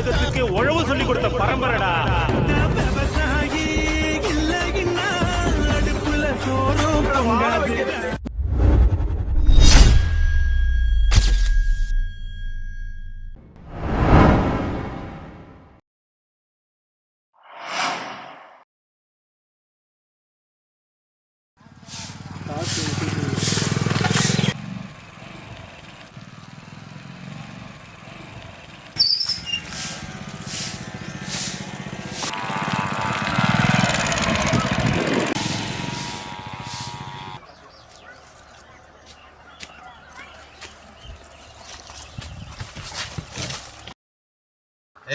உலகத்துக்கு உழவு சொல்லி கொடுத்த பரம்பரைடா.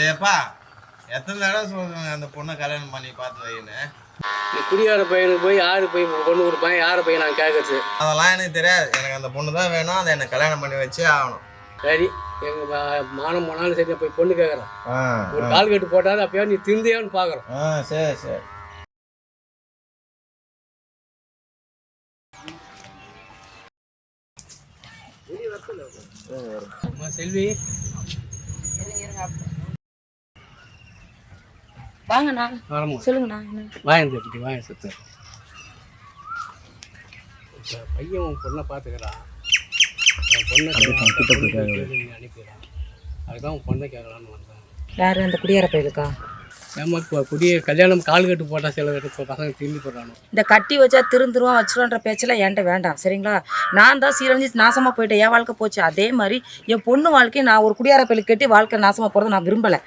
ஏப்பா எத்தனை தடவை சொல்லுங்க அந்த பொண்ணை கல்யாணம் பண்ணி பார்த்து வைன்னு. குடியார பையனுக்கு போய் யாரு போய் பொண்ணு கொடுப்பாங்க, யாரை போய் நான் கேட்கறது? அதெல்லாம் எனக்கு தெரியாது. எனக்கு அந்த பொண்ணு தான் வேணும். அதை எனக்கு கல்யாணம் பண்ணி வச்சே ஆகணும். சரி, எங்க மானம் போனாலும் சரி போய் பொண்ணு கேட்கறேன். ஒரு கால் கட்டு போட்டாலும் அப்பயா நீ திருந்தியான்னு பாக்குறோம். சரி சரி. செல்வி வாங்கண்ணா, சொல்லுங்கண்ணா. வாங்க சுத்து. பையன் பொண்ணை பார்த்துக்கிறான். பொண்ணை அனுப்பிடுறான். அதுதான் உன் பொண்ணை கேட்கலான்னு வந்தேன். யாரு அந்த குடியார பையலுக்கா? ஏமா குடிய கல்யாணம் கால் கட்டு போட்டா சில பசங்க திரும்பி போடுறானோ. இந்த கட்டி வச்சா திருந்துருவான் வச்சிருவான்ற பேச்செல்லாம் என்கிட்ட வேண்டாம், சரிங்களா? நான் தான் சீரழிஞ்சு நாசமாக போயிட்டேன். என் வாழ்க்கை போச்சு. அதே மாதிரி என் பொண்ணு வாழ்க்கையை நான் ஒரு குடியார பையலுக்கு கட்டி வாழ்க்கை நாசமாக போகிறத நான் விரும்பலை.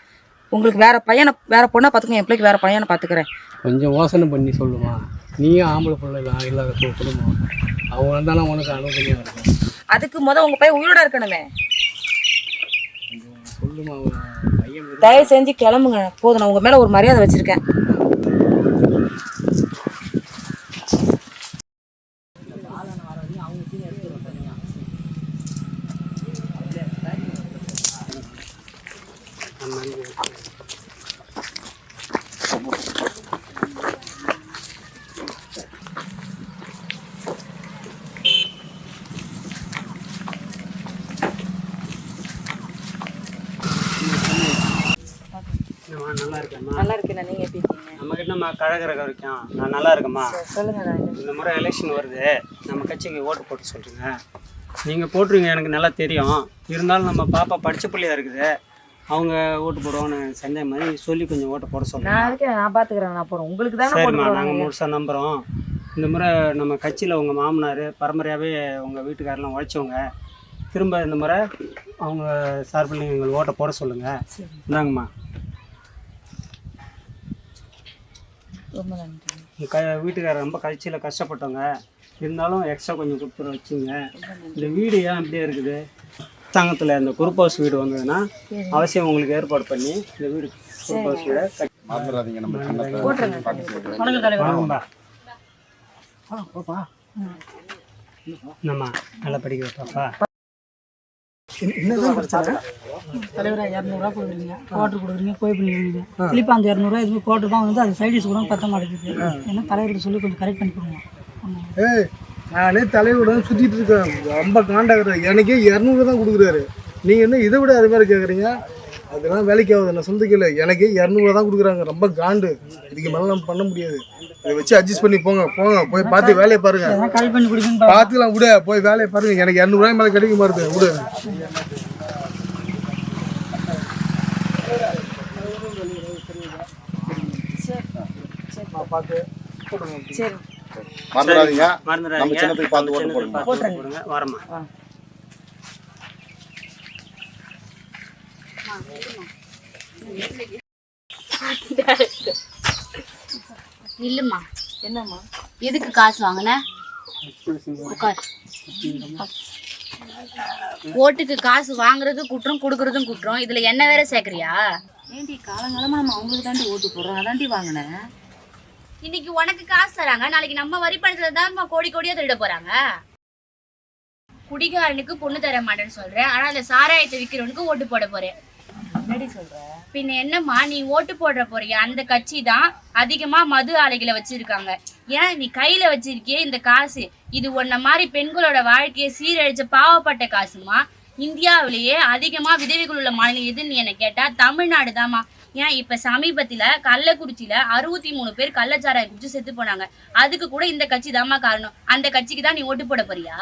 உங்களுக்கு வேற பொண்ணை பார்த்துக்கங்க, என் பிள்ளைக்கு வேற பையனை பார்த்துக்கிறேன். கொஞ்சம் யோசனை பண்ணி சொல்லுமா. நீயும் ஆம்பளை பிள்ளை இல்லாத குடும்பம், அவங்க வந்தாலும் உனக்கு அனுபவம் இருக்கும். அதுக்கு உங்கள் பையன் உயிரோட இருக்கணுமே. சொல்லுமா. பையன் தயவு செஞ்சு கிளம்புங்க, போதும். நான் உங்கள் மேலே ஒரு மரியாதை வச்சுருக்கேன். நல்லா இருக்கேன். நீங்கள் எப்படி இருக்கீங்க? நம்மக்கிட்ட நம்ம கழகரகம் இருக்கோம். நான் நல்லா இருக்கேம்மா. சொல்லுங்க. இந்த முறை எலெக்ஷன் வருது, நம்ம கட்சிக்கு ஓட்டு போட்டு சொல்கிறீங்க. நீங்கள் போட்டுருங்க, எனக்கு நல்லா தெரியும். இருந்தாலும் நம்ம பாப்பா படித்த பிள்ளையா இருக்குது, அவங்க ஓட்டு போடுவோன்னு சந்தேகம் மாதிரி சொல்லி கொஞ்சம் ஓட்டு போட சொல்லுங்கள். நான் இருக்கேன், நான் பார்த்துக்கிறேன். நான் போகிறேன். உங்களுக்கு தான். சரிம்மா, நாங்கள் முழுசாக நம்புகிறோம். இந்த முறை நம்ம கட்சியில் உங்கள் மாமனார் பரம்பரையாகவே உங்கள் வீட்டுக்காரெலாம் உழைச்சவங்க. திரும்ப இந்த முறை அவங்க சார்பில் எங்களுக்கு ஓட்டை போட சொல்லுங்கள். இந்தாங்கம்மா. ரொம்ப நன்றி. வீட்டுக்காரர் ரொம்ப கட்சியில் கஷ்டப்பட்டவங்க, இருந்தாலும் எக்ஸ்ட்ரா கொஞ்சம் கொடுத்துட வச்சுங்க. இந்த வீடு ஏன் இப்படியே இருக்குது? அரசாங்கத்தில் இந்த குரூப் ஹவுஸ் வீடு வந்ததுன்னா அவசியம் உங்களுக்கு ஏற்பாடு பண்ணி இந்த வீடு குரூப் ஹவுஸ் வீடை நம்ம நல்லா படிக்க வைப்பாப்பா. என்னதான் பிரச்சனை? தலைவராக 200 கொடுக்குறீங்க, குவார்டர் கொடுக்குறீங்க, போய் பண்ணிடுவீங்க. திருப்பி அந்த 200 எதுவும் குவார்டர் தான் வந்து அது சைடிஸ் கூட பத்த மாட்டேங்குது. என்ன தலைவர்கிட்ட சொல்லி கொஞ்சம் கரெக்ட் பண்ணி கொடுங்க. நானே தலைவரோட சுற்றிட்டு இருக்கேன். ரொம்ப காண்டாகிறேன். எனக்கே 200 தான் கொடுக்குறாரு. நீங்கள் என்ன இதை விட அது மாதிரி கேட்குறீங்க? அதெல்லாம் வேலைக்கு ஆகுது. நான் சொந்தக்கில்ல, எனக்கே 200 தான் கொடுக்குறாங்க. ரொம்ப காண்டு. இதுக்கு மேலே நம்ம பண்ண முடியாது. இதை வச்சு அட்ஜஸ்ட் பண்ணி போங்க. போய் பார்த்து வேலையை பாருங்க. கரெக்ட் பண்ணி கொடுங்க. பார்த்துக்கலாம் விட. போய் வேலையை பாருங்க. எனக்கு 200 ரூபாய் மேலே கிடைக்க மாட்டேது. விடு. பார்த்து சரி, மறந்துடாதீங்க. நம்ம சின்னத்துக்கு பார்த்து ஓட்டு போடுங்க. வரமா. இல்லம்மா. என்னம்மா? எதுக்கு காசு வாங்கின? ஓட்டுக்கு காசு வாங்குறது குற்றம், கொடுக்கறதும் குற்றம். இதுல என்ன வேற சேர்க்கறியா? ஏன்டி காலங்காலமா நம்ம அவங்களுக்கு தாண்டி ஓட்டு போடுறோம். அதாண்டி வாங்கினேன். இன்னைக்கு உனக்கு காசு தராங்க, நாளைக்கு நம்ம வரி பணத்துல தான் கோடி கோடியா திருட போறாங்க. குடிகாரனுக்கு பொண்ணு தர மாட்டேன்னு சொல்றேன், ஆனா அந்த சாராயத்தை விற்கிறவனுக்கு ஓட்டு போட போறேன். என்னடி சொல்ற? பின்ன என்னம்மா, நீ ஓட்டு போடுற போறிய அந்த கட்சி தான் அதிகமா மது ஆலைகளை வச்சிருக்காங்க. ஏன் நீ கையில வச்சிருக்கிய இந்த காசு, இது உன்ன மாதிரி பெண்களோட வாழ்க்கையை சீரழிச்ச பாவப்பட்ட காசுமா. இந்தியாவிலேயே அதிகமா விதவைகள் உள்ள மாநிலம் எதுன்னு என்ன கேட்டா தமிழ்நாடு தாம்மா. ஏன் இப்ப சமீபத்துல கள்ளக்குறிச்சியில 63 பேர் கள்ளச்சாராயம் குடிச்சு செத்து போனாங்க. அதுக்கு கூட இந்த கட்சி தாம்மா காரணம். அந்த கட்சிக்கு தான் நீ ஓட்டு போட போறியா?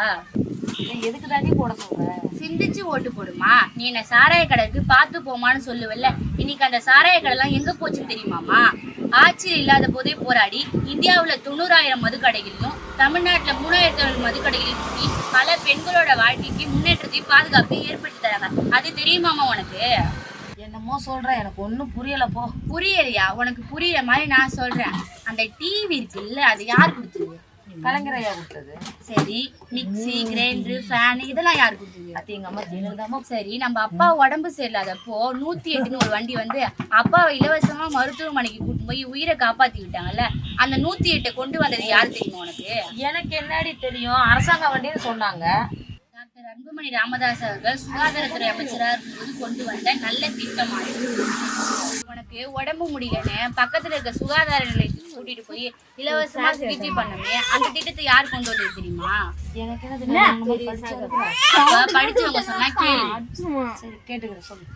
எதுக்கு தாண்டி போட சொல்ற? சிந்திச்சு ஓட்டு போடுமா. நீ என்ன சாராய கடைக்கு பார்த்து போமான்னு சொல்லுவல்ல, இன்னைக்கு அந்த சாராய கடை எல்லாம் எங்க போச்சுன்னு தெரியுமாமா? ஆட்சியில் இல்லாத போதே போராடி இந்தியாவுல 90,000 மதுக்கடைகளையும் தமிழ்நாட்டுல 3,000 மதுக்கடைகளையும் கூட்டி பல பெண்களோட வாழ்க்கைக்கு முன்னேற்றத்தையும் பாதுகாப்பையும் ஏற்படுத்தி தராங்க. அது தெரியுமாமா உனக்கு? என்னமோ சொல்ற, எனக்கு ஒன்றும் புரியல போ. புரியலையா? உனக்கு புரியுற மாதிரி நான் சொல்றேன். அந்த டிவி இருக்குல்ல, அது யார் கொடுத்தது? கலைஞர் ஐயா கொடுத்தது. சரி, மிக்சி, கிரைண்டர், ஃபேன் இதெல்லாம் யார் கொடுத்தது? அது எங்க அம்மா ஜெயலலிதாமா. சரி, நம்ம அப்பா உடம்பு சரியில்லாதப்போ 108ன்னு ஒரு வண்டி வந்து அப்பாவை இலவசமா மருத்துவமனைக்கு கூட்டிட்டு போய் உயிரை காப்பாத்தி விட்டாங்கல்ல, அந்த 108 கொண்டு வந்தது யாரு தெரியுமா உனக்கு? எனக்கு என்னடி தெரியும், அரசாங்க வண்டின்னு சொன்னாங்க. டாக்டர் அன்புமணி ராமதாஸ் அவர்கள் சுகாதாரத்துறை அமைச்சராக இருக்கும்போது கொண்டு வந்த நல்ல திட்டமானது. உனக்கு உடம்பு முடியலன்னு பக்கத்துல இருக்க சுகாதார நிலையத்துக்கு கூட்டிட்டு போய் இலவசமா சிகிச்சை பண்ணமே, அந்த திட்டத்தை யார் கொண்டு வந்தது தெரியுமா? எனக்கு என்ன படிச்சவங்க சொன்னா கேளு. சரி கேட்டுக்கிறேன், சொல்லு.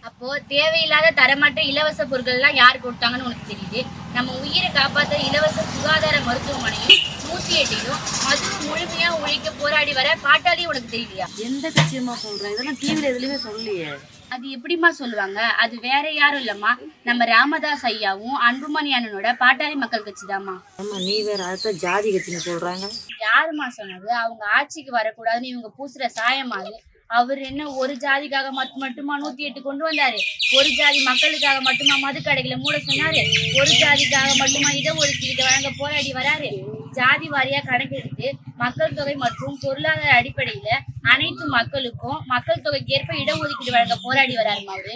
அப்போ தேவையில்லாத தரமற்ற இலவச பொருட்கள் எல்லாம் யார் கொடுத்தாங்கன்னு உனக்கு தெரியுது. நம்ம உயிரை காப்பாற்ற இலவச சுகாதார மருத்துவமனையும் 108யும் மது முழுமையா ஒழிக்க போராடி வர பாட்டாளி உனக்கு தெரியலையா? எந்த கட்சியமா சொல்ற? இதெல்லாம் டிவில எதுலயுமே சொல்லலையே. அது எப்படிமா சொல்லுவாங்க? அது வேற யாரும் இல்லம்மா, நம்ம ராமதாஸ் ஐயாவும் அன்புமணி அண்ணனோட பாட்டாளி மக்கள் கட்சி தாம்மா. ஆமா, நீ வேற அடுத்த ஜாதி கட்சின்னு சொல்றாங்க. யாருமா சொன்னது? அவங்க ஆட்சிக்கு வரக்கூடாதுன்னு இவங்க பூசுற சாயமாது. அவர் என்ன ஒரு ஜாதிக்காக மட்டுமா 108 கொண்டு வந்தாரு? ஒரு ஜாதி மக்களுக்காக மட்டுமா மதுக்கடைகளை மூட சொன்னாரு? ஒரு ஜாதிக்காக மட்டுமா இடஒதுக்கீடு வழங்க போராடி வராரு? ஜாதி வாரியா கணக்கெடுத்து மக்கள் தொகை மற்றும் பொருளாதார அடிப்படையில அனைத்து மக்களுக்கும் மக்கள் தொகைக்கு ஏற்ப இடஒதுக்கீடு வழங்க போராடி வராருமா அவரு.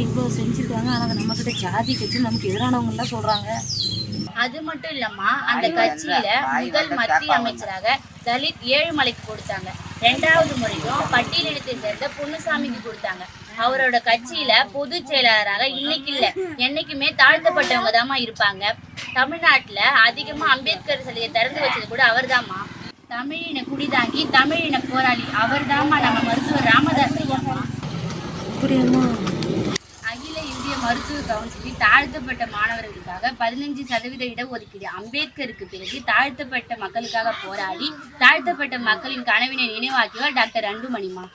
இவ்வளவு செஞ்சிருக்காங்க, ஆனா நம்ம கிட்ட ஜாதி கட்சி நமக்கு எதிரானவங்க எல்லாம் சொல்றாங்க. அது மட்டும் இல்லம்மா, அந்த கட்சியில முதல் மத்திய அமைச்சராக தலித் ஏழுமலைக்கு கொடுத்தாங்க. 2வது முறையும் பட்டியலினத்தை சேர்ந்த பொன்னுசாமிக்கு கொடுத்தாங்க. அவரோட கட்சியில பொதுச் செயலாளராக இன்னைக்கு இல்ல என்னைக்குமே தாழ்த்தப்பட்டவங்க தாமா இருப்பாங்க. தமிழ்நாட்டுல அதிகமா அம்பேத்கர் சிலையை திறந்து வச்சது கூட அவர் தாமா. தமிழின குடிதாங்கி தமிழின போராளி அவர் தாமா நம்ம மருத்துவர் ராமதாஸ் ஐயாமா. அகில இந்திய மருத்துவ கவுன்சிலில் தாழ்த்தப்பட்ட மாணவர்களுக்காக 15% இடஒதுக்கீடு. அம்பேத்கருக்கு பிறகு தாழ்த்தப்பட்ட மக்களுக்காக போராடி தாழ்த்தப்பட்ட மக்களின் கனவினை நினைவாக்கியவர் டாக்டர் அன்புமணிமா.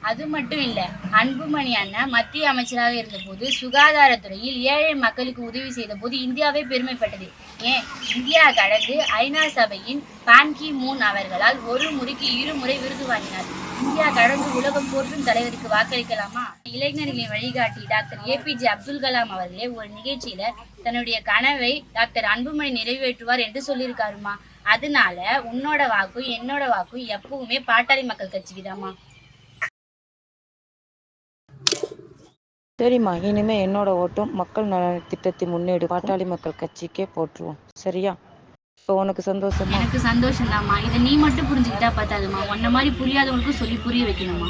அது மட்டும் இல்ல, அன்புமணி அண்ணன் மத்திய அமைச்சராக இருந்தபோது சுகாதாரத்துறையில் ஏழை மக்களுக்கு உதவி செய்த போது இந்தியாவே பெருமைப்பட்டது. ஏன், இந்தியா கடந்து ஐநா சபையின் பான் கி மூன் அவர்களால் ஒரு முறைக்கு 2 முறை விருது வாங்கினார். இந்தியா கடந்து உலகம் போற்றும் தலைவருக்கு வாக்களிக்கலாமா? இளைஞர்களின் வழிகாட்டி டாக்டர் APJ அப்துல் கலாம் அவர்களே ஒரு நிகழ்ச்சியில தன்னுடைய கனவை டாக்டர் அன்புமணி நிறைவேற்றுவார் என்று சொல்லியிருக்காருமா. அதனால உன்னோட வாக்கும் என்னோட வாக்கும் எப்பவுமே பாட்டாளி மக்கள் கட்சிக்கு தாமா. சரிம்மா, இனிமே என்னோட ஓட்டும் மக்கள் நல திட்டத்தை முன்னேடு பாட்டாளி மக்கள் கட்சிக்கே போட்டுருவோம். சரியா? இப்போ உனக்கு சந்தோஷமா? எனக்கு சந்தோஷம் தாம்மா. இதை நீ மட்டும் புரிஞ்சுக்கிட்டா பார்த்தாதுமா, உன்ன மாதிரி புரியாதவங்களுக்கும் சொல்லி புரிய வைக்கணுமா.